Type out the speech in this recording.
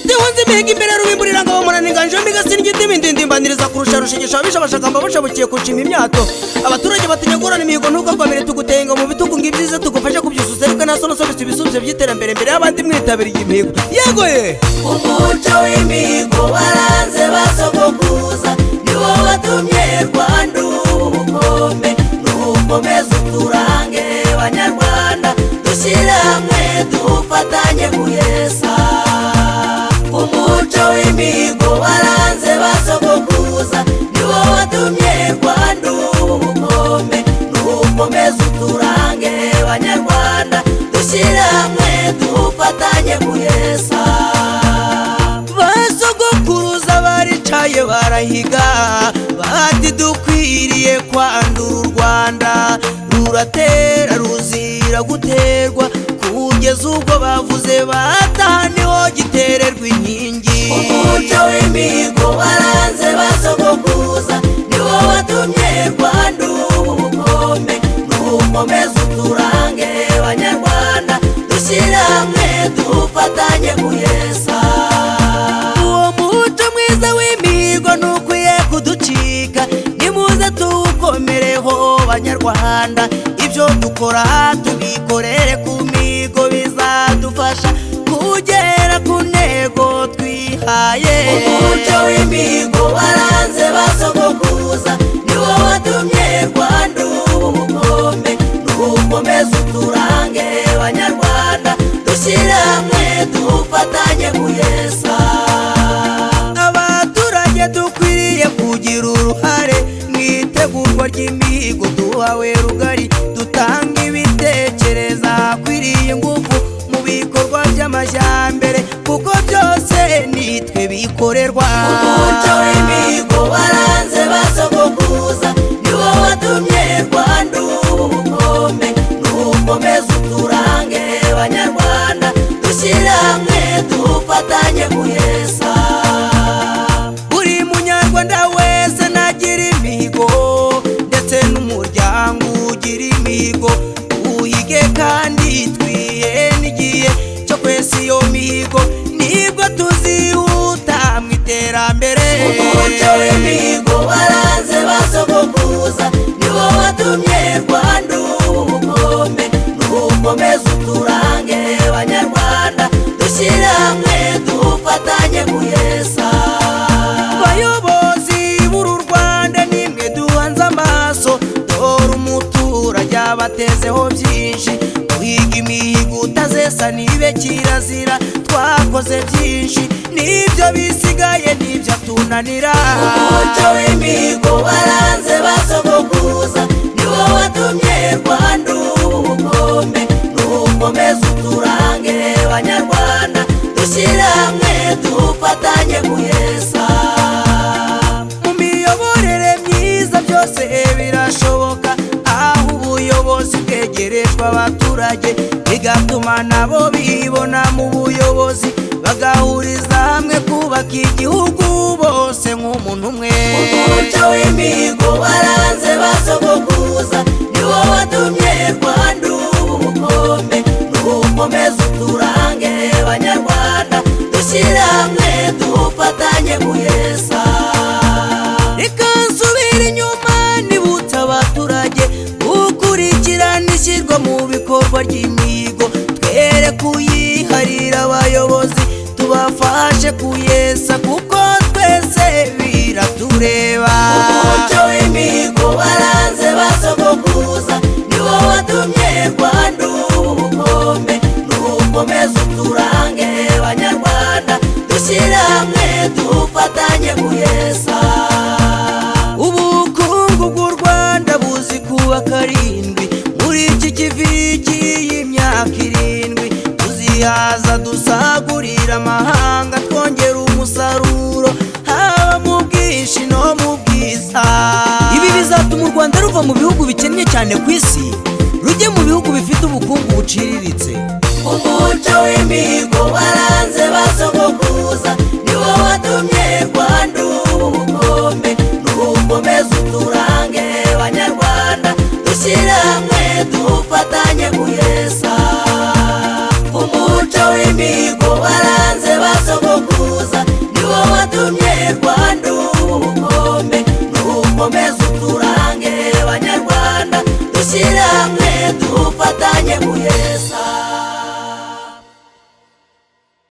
Rutihunze imihigo imbere rubimburira ngabo munaninganje migasi n'igitimi ndindimbaniriza kurusha rushigisha abisha bashakamba bashabukiye kucima imyato abaturage batinyagurana imihigo ntukagwamire tugutenga mu bitugu ngibyiza tugufasha kubyusuza ariko nasono sobetse ibisubizo by'iterambere mbere y'abandi mwitabiriye imihigo yego ye umuco w'imihigo waranze basogokuza niwo watumye Rwanda ubukombe n'ubukomeza uturange banyarwanda dushyire hamwe dufatanye kuyesa umuco w'imihigo waranze basogokuza niwo watumye Rwanda ubukombe n'ubukomeza uturange banyarwanda dushyire hamwe dufatanye kuyesa basogokuruza baricaye barahiga bati dukwiriye kwandura u Rwanda ruratera ruzira guterwa kugeza ubwo bavuze bataha niho gitererwa inkingi umuco w'imihigo waranze basogokuza niwo watumye Rwanda ubukombe n'ubukomeza uturange banyarwanda dushyire hamwe dufatanye kuyesa uwo muco mwiza w'imihigo ntukwiye kuducika nimuze tuwukomereho banyarwanda ibyo dukora tubikorere ku mihigo bizadufasha kugera ku ntego twihaye umuco w'imihigo waranze basogokuza niwo watumye Rwanda ubukombe n'ubukomeza uturange banyarwanda dushyire hamwe dufatanye kuyesa abaturage dukwiriye kugira uruhare mu itegurwa ry'imihigo duhawe rugari dutanga ibitekerezo akwiriye ingufu mu bikorwa by'amajyambere kuko byose nitwe bikorerwa umuco w'imihigo waranze basogokuza niwo watumye Rwanda ubukombe n'ubukomeza uturange banyarwanda dushyire hamwe dufatanye kuyesa buri munyarwanda wese nagira imihigo ndetse n'umuryango ugira imihigo uhige kandi twihe n'igihe cyo kwesa iyo mihigo nibwo tuzihuta mu iterambere umuco w'imihigo waranze basogokuza niwo watumye Rwanda ubukombe n'ubukomeza uturange banyarwanda dushyire hamwe dufatanye kuyesa bayobozi b'uru Rwanda nimwe duhanze amaso dore umuturage abatezeho byinshi guhiga imihigo utazesa nibe kirazira twakoze byinshi nibyo bisigaye nibyo tunanira umuco w'imihigo waranze basogokuza niwo watumye Rwanda ubukombe n'ubukomeza uturange banyarwanda dushyire hamwe dufatanye kuyesa mu miyoborere myiza byose birashoboka aho ubuyobozi bwegerejwe abaturage bigatuma nabo bibona mu buyobozi bagahuriza hamwe kubaka igihugu bose nk'umuntu umwe umuco w'imihigo waranze basogokuza niwo watumye Rwanda ubukombe n'ubukomeza uturange banyarwanda dushyire hamwe dufatanye kuyesa reka nsubire inyuma nibutse abaturage gukurikirana ishyirwa mu bikorwa ry'imihigo twere kuyiharira abayobozi tubafashe kuyesa kuko twese biratureba umuco w'imihigo waranze basogokuza niwo watumye Rwanda ubukombe n'ubukomeza uturange banyarwanda dushyire hamwe dufatanye kuyesa ubukungu bw'u Rwanda buzi kuba karindwi muri iki kiviki y'imyaka irindwi tuzihaza dusagurira amahanga twongera umusaruro haba mu bwinshi no mu bwiza ibi bizatuma u Rwanda ruva mu bihugu bikennye cyane ku isi rujye mu bihugu bifite ubukungu buciriritse umuco w'imihigo waranze basogokuza niwo watumye Rwanda ubukombe n'ubukomeza uturange banyarwanda dushyire hamwe dufatanye kuyesa umuco w'imihigo waranze basogokuza rwanda ubukombe nukomeza uturange banyarwanda dushyire hamwe